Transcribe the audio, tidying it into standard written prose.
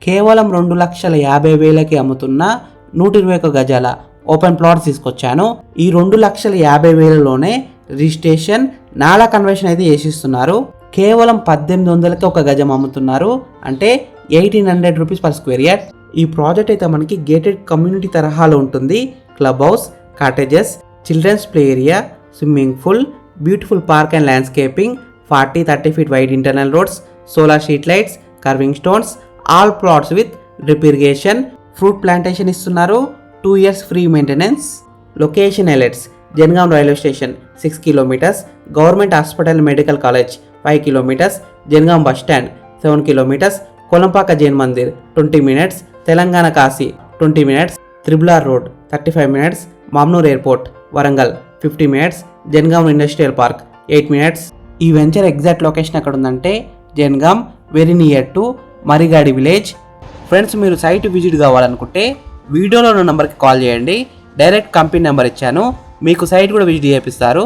కేవలం 2,50,000కి అమ్ముతున్న 121 గజాల ఓపెన్ ప్లాట్స్ తీసుకొచ్చాను. ఈ 2,50,000లోనే రిజిస్ట్రేషన్ నాలా కన్వర్షన్ అయితే చేసిస్తున్నారు. కేవలం 1,800కి ఒక గజం అమ్ముతున్నారు, అంటే 1,800 రూపీస్ పర్ స్క్వేర్ యార్డ్. ఈ ప్రాజెక్ట్ అయితే మనకి గేటెడ్ కమ్యూనిటీ తరహాలో ఉంటుంది. Club house, cottages, children's play area, swimming pool, beautiful park and landscaping, 40-30 feet wide internal roads, solar street lights, curving stones, all plots with drip irrigation, fruit plantation ఇస్తున్నారు. 2 years free maintenance. Location highlights: Jangaon railway station 6 kilometers, government hospital medical college 5 kilometers, Jangaon bus stand 7 kilometers, Kolanpaka Jain Mandir 20 minutes, Telangana Kashi 20 minutes, triple R road 35 minutes, Mamnoor airport Warangal 50 minutes, Jangaon industrial park 8 minutes. ఈ venture exact location ఎక్కడ ఉందంటే Jangaon, very near to Marigadi village. Friends, మీరు site visit కావాలనుకుంటే వీడియోలో ఉన్న నెంబర్కి call చేయండి. Direct company number ఇచ్చాను, మీకు సైట్ కూడా విజిట్ చేపిస్తారు.